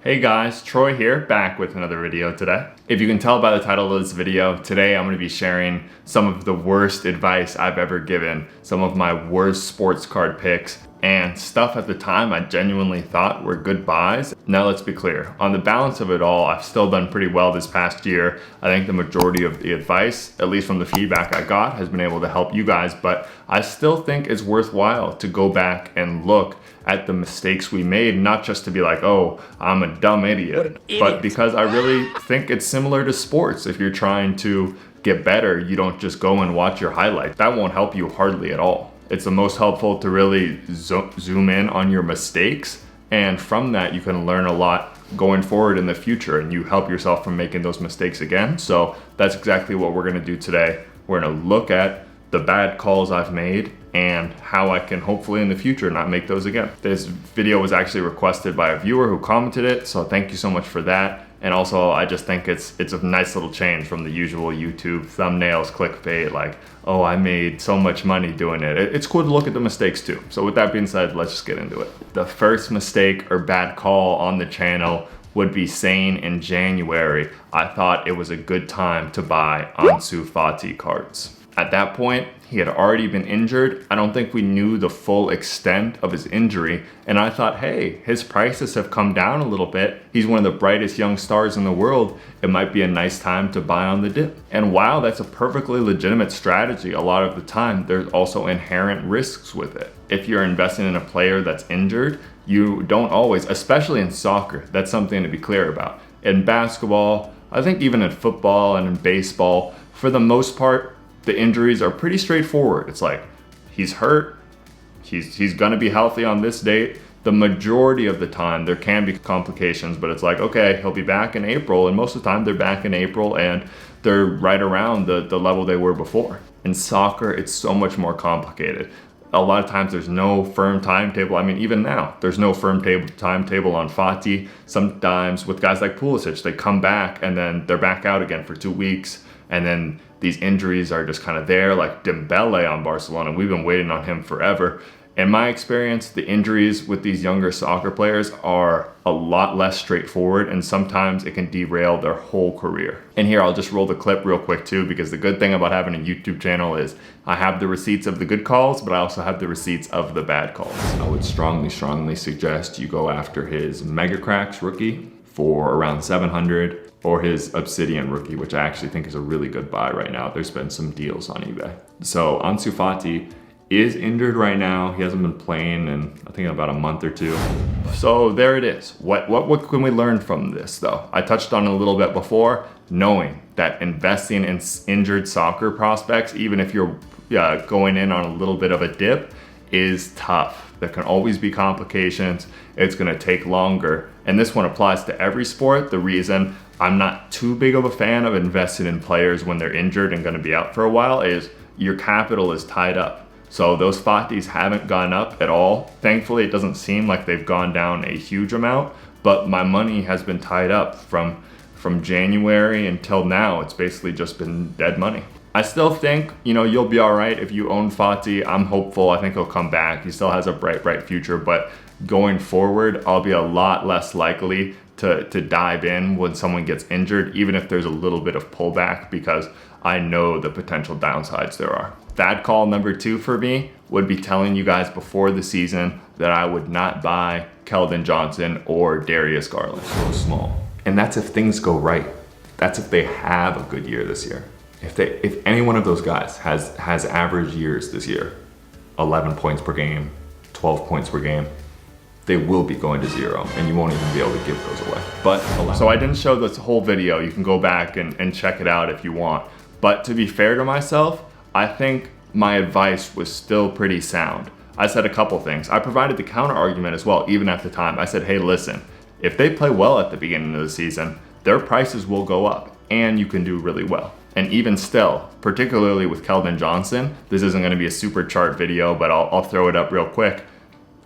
Hey guys, Troy here, back with another video today. If you can tell by the title of this video, today I'm going to be sharing some of the worst advice I've ever given, some of my worst sports card picks, and stuff at the time I genuinely thought were good buys. Now let's be clear, on the balance of it all, I've still done pretty well this past year. I think the majority of the advice, at least from the feedback I got, has been able to help you guys, but I still think it's worthwhile to go back and look at the mistakes we made, not just to be like, oh, I'm a dumb idiot, but because I really think it's similar to sports. If you're trying to get better, you don't just go and watch your highlights. That won't help you hardly at all. It's the most helpful to really zoom in on your mistakes, and from that you can learn a lot going forward in the future, and you help yourself from making those mistakes again. So that's exactly what we're gonna do today. We're gonna look at the bad calls I've made and how I can hopefully in the future not make those again. This video was actually requested by a viewer who commented it, so thank you so much for that. And also, I just think it's a nice little change from the usual YouTube thumbnails, clickbait, like, oh, I made so much money doing it. It's cool to look at the mistakes too. So with that being said, let's just get into it. The first mistake or bad call on the channel would be saying in January, I thought it was a good time to buy Ansu Fati cards. At that point, he had already been injured. I don't think we knew the full extent of his injury. And I thought, hey, his prices have come down a little bit. He's one of the brightest young stars in the world. It might be a nice time to buy on the dip. And while that's a perfectly legitimate strategy, a lot of the time, there's also inherent risks with it. If you're investing in a player that's injured, you don't always, especially in soccer, that's something to be clear about. In basketball, I think even in football and in baseball, for the most part, the injuries are pretty straightforward. It's like, he's hurt, he's gonna be healthy on this date. The majority of the time, there can be complications, but it's like, okay, he'll be back in April, and most of the time they're back in April and they're right around the level they were before. In soccer, it's so much more complicated. A lot of times there's no firm timetable. I mean, even now, there's no firm timetable on Fati. Sometimes with guys like Pulisic, they come back and then they're back out again for 2 weeks, and then these injuries are just kind of there, like Dembele on Barcelona. We've been waiting on him forever. In my experience, the injuries with these younger soccer players are a lot less straightforward, and sometimes it can derail their whole career. And here, I'll just roll the clip real quick too, because the good thing about having a YouTube channel is I have the receipts of the good calls, but I also have the receipts of the bad calls. I would strongly suggest you go after his Mega Cracks rookie for around 700. Or his Obsidian rookie, which I actually think is a really good buy right now. There's been some deals on eBay. So Ansu Fati is injured right now. He hasn't been playing in, I think, about a month or two. So there it is. What can we learn from this though? I touched on it a little bit before, knowing that investing in injured soccer prospects, even if you're going in on a little bit of a dip, is tough. There can always be complications. It's gonna take longer. And this one applies to every sport. The reason I'm not too big of a fan of investing in players when they're injured and gonna be out for a while is your capital is tied up. So those Fatis haven't gone up at all. Thankfully, it doesn't seem like they've gone down a huge amount, but my money has been tied up from January until now. It's basically just been dead money. I still think, you'll be all right if you own Fati. I'm hopeful. I think he'll come back. He still has a bright future, but going forward, I'll be a lot less likely to dive in when someone gets injured, even if there's a little bit of pullback, because I know the potential downsides there are. Bad call number 2 for me would be telling you guys before the season that I would not buy Keldon Johnson or Darius Garland. So small. And that's if things go right. That's if they have a good year this year. If any one of those guys has average years this year, 11 points per game, 12 points per game, they will be going to 0, and you won't even be able to give those away. But so I didn't show this whole video. You can go back and check it out if you want. But to be fair to myself, I think my advice was still pretty sound. I said a couple things. I provided the counter argument as well, even at the time. I said, hey, listen, if they play well at the beginning of the season, their prices will go up, and you can do really well. And even still, particularly with Keldon Johnson, this isn't gonna be a super chart video, but I'll throw it up real quick.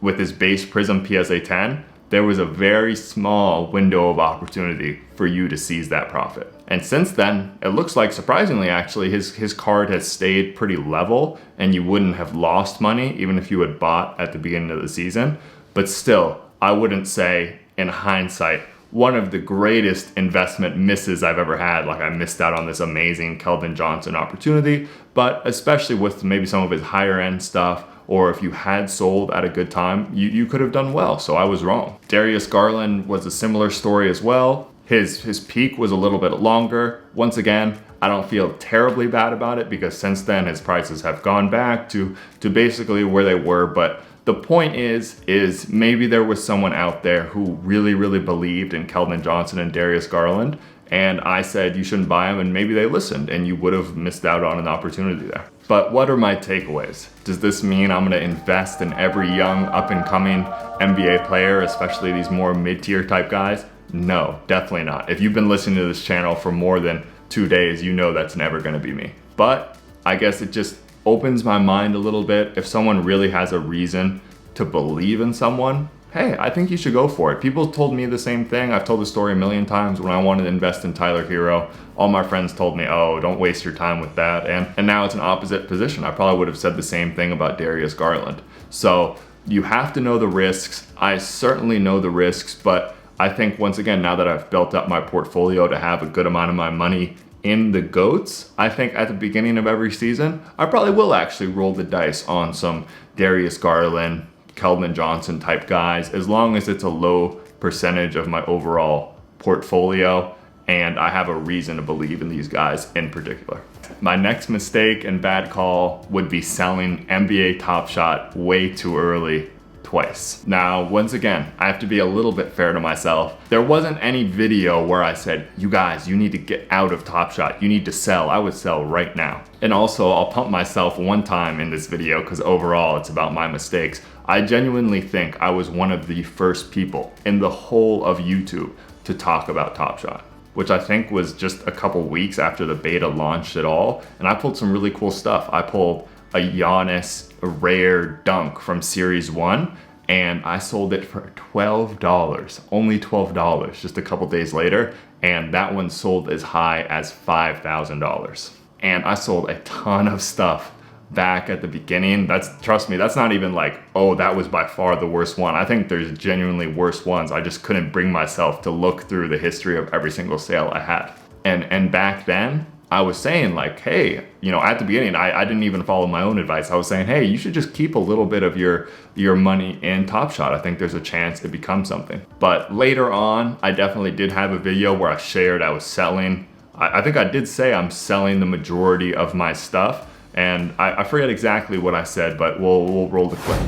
With his base Prism PSA 10, there was a very small window of opportunity for you to seize that profit. And since then, it looks like, surprisingly actually, his card has stayed pretty level, and you wouldn't have lost money even if you had bought at the beginning of the season. But still, I wouldn't say in hindsight, one of the greatest investment misses I've ever had. Like, I missed out on this amazing Keldon Johnson opportunity, but especially with maybe some of his higher end stuff, or if you had sold at a good time, you could have done well. So I was wrong. Darius Garland was a similar story as well. His peak was a little bit longer. Once again, I don't feel terribly bad about it because since then his prices have gone back to basically where they were. But the point is maybe there was someone out there who really, really believed in Keldon Johnson and Darius Garland, and I said you shouldn't buy them, and maybe they listened and you would have missed out on an opportunity there. But what are my takeaways? Does this mean I'm gonna invest in every young up and coming NBA player, especially these more mid-tier type guys? No, definitely not. If you've been listening to this channel for more than 2 days, you know that's never gonna be me. But I guess it just opens my mind a little bit. If someone really has a reason to believe in someone, hey, I think you should go for it. People told me the same thing. I've told the story a million times. When I wanted to invest in Tyler Hero, all my friends told me, oh, don't waste your time with that. And now it's an opposite position. I probably would have said the same thing about Darius Garland. So you have to know the risks. I certainly know the risks, but I think once again, now that I've built up my portfolio to have a good amount of my money in the GOATs, I think at the beginning of every season, I probably will actually roll the dice on some Darius Garland, Keldon Johnson type guys, as long as it's a low percentage of my overall portfolio and I have a reason to believe in these guys in particular. My next mistake and bad call would be selling NBA Top Shot way too early twice. Now, once again, I have to be a little bit fair to myself. There wasn't any video where I said, you guys, you need to get out of Top Shot. You need to sell. I would sell right now. And also, I'll pump myself one time in this video because overall it's about my mistakes. I genuinely think I was one of the first people in the whole of YouTube to talk about Top Shot, which I think was just a couple weeks after the beta launched at all. And I pulled some really cool stuff. I pulled a Giannis rare dunk from Series 1, and I sold it for $12, only $12, just a couple days later, and that one sold as high as $5,000. And I sold a ton of stuff back at the beginning. Trust me, that's not even like, oh, that was by far the worst one. I think there's genuinely worse ones. I just couldn't bring myself to look through the history of every single sale I had. And back then, I was saying like, hey, at the beginning, I didn't even follow my own advice. I was saying, hey, you should just keep a little bit of your money in Top Shot. I think there's a chance it becomes something. But later on, I definitely did have a video where I shared I was selling. I think I did say I'm selling the majority of my stuff. And I forget exactly what I said, but we'll roll the clip.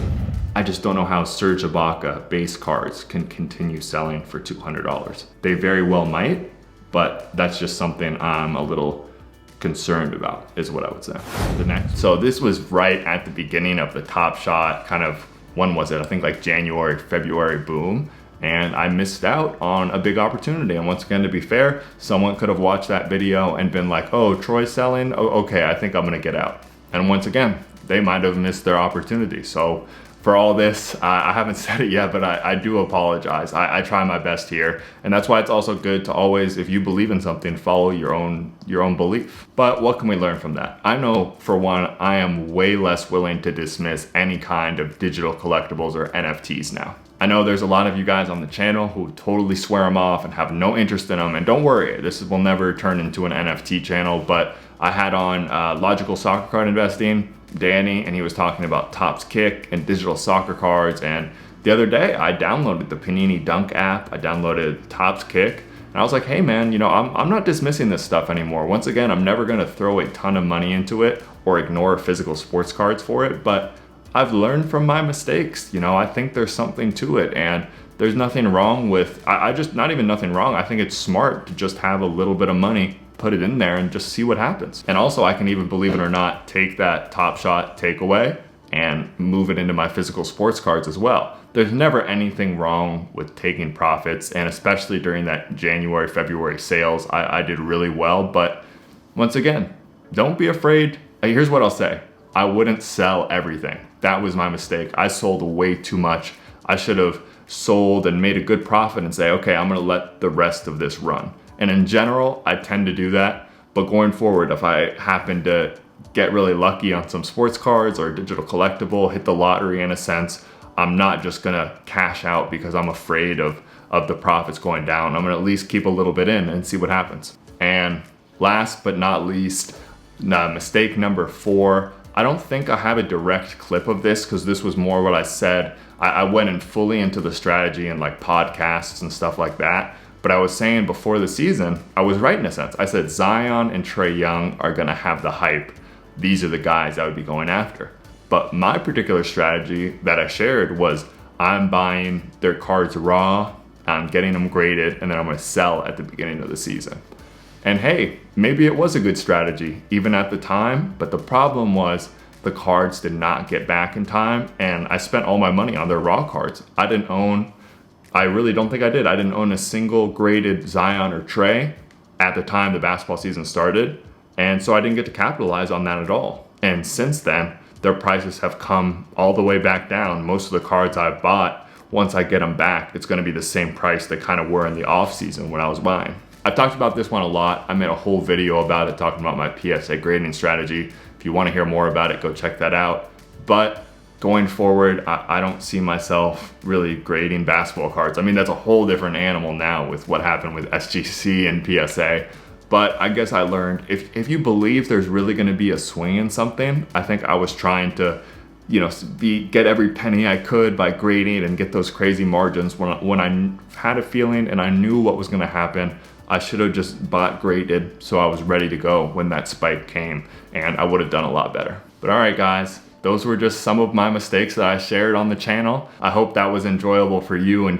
I just don't know how Serge Ibaka base cards can continue selling for $200. They very well might, but that's just something I'm a little concerned about, is what I would say. The next, so this was right at the beginning of the Top Shot kind of, when was it? I think like January, February boom. And I missed out on a big opportunity. And once again, to be fair, someone could have watched that video and been like, oh, Troy's selling? Oh, okay, I think I'm gonna get out. And once again, they might have missed their opportunity. So for all this, I haven't said it yet, but I do apologize. I try my best here. And that's why it's also good to always, if you believe in something, follow your own belief. But what can we learn from that? I know, for one, I am way less willing to dismiss any kind of digital collectibles or NFTs now. I know there's a lot of you guys on the channel who totally swear them off and have no interest in them. And don't worry, this will never turn into an NFT channel, but I had on Logical Soccer Card Investing, Danny, and he was talking about Topps Kick and digital soccer cards. And the other day I downloaded the Panini Dunk app, I downloaded Topps Kick, and I was like, hey man, I'm not dismissing this stuff anymore. Once again, I'm never gonna throw a ton of money into it or ignore physical sports cards for it, but I've learned from my mistakes. I think there's something to it, and there's nothing wrong with, not even nothing wrong. I think it's smart to just have a little bit of money, put it in there and just see what happens. And also I can even, believe it or not, take that Top Shot takeaway and move it into my physical sports cards as well. There's never anything wrong with taking profits, and especially during that January, February sales, I did really well. But once again, don't be afraid. Here's what I'll say. I wouldn't sell everything. That was my mistake. I sold way too much. I should have sold and made a good profit and say, okay, I'm gonna let the rest of this run. And in general, I tend to do that. But going forward, if I happen to get really lucky on some sports cards or digital collectible, hit the lottery in a sense, I'm not just gonna cash out because I'm afraid of of the profits going down. I'm gonna at least keep a little bit in and see what happens. And last but not least, mistake number 4. I don't think I have a direct clip of this because this was more what I said. I went in fully into the strategy and like podcasts and stuff like that. But I was saying before the season, I was right in a sense. I said Zion and Trae Young are gonna have the hype. These are the guys I would be going after. But my particular strategy that I shared was I'm buying their cards raw, I'm getting them graded, and then I'm gonna sell at the beginning of the season. And hey, maybe it was a good strategy even at the time, but the problem was the cards did not get back in time, and I spent all my money on their raw cards. I really don't think I did. I didn't own a single graded Zion or Trae at the time the basketball season started, and so I didn't get to capitalize on that at all. And since then, their prices have come all the way back down. Most of the cards I bought, once I get them back, it's gonna be the same price they kind of were in the off season when I was buying. I've talked about this one a lot. I made a whole video about it talking about my PSA grading strategy. If you want to hear more about it, go check that out. But going forward, I don't see myself really grading basketball cards. I mean, that's a whole different animal now with what happened with SGC and PSA. But I guess I learned if you believe there's really going to be a swing in something, I think I was trying to, get every penny I could by grading and get those crazy margins. When I had a feeling and I knew what was going to happen, I should have just bought graded so I was ready to go when that spike came, and I would have done a lot better. But all right, guys, those were just some of my mistakes that I shared on the channel. I hope that was enjoyable for you and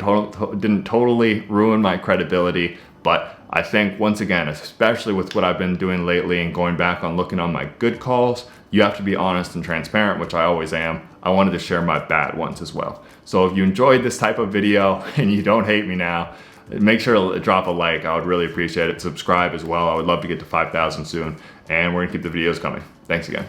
didn't totally ruin my credibility. But I think, once again, especially with what I've been doing lately and going back on looking on my good calls, you have to be honest and transparent, which I always am. I wanted to share my bad ones as well. So if you enjoyed this type of video and you don't hate me now, make sure to drop a like. I would really appreciate it. Subscribe as well. I would love to get to 5,000 soon. And we're gonna keep the videos coming. Thanks again.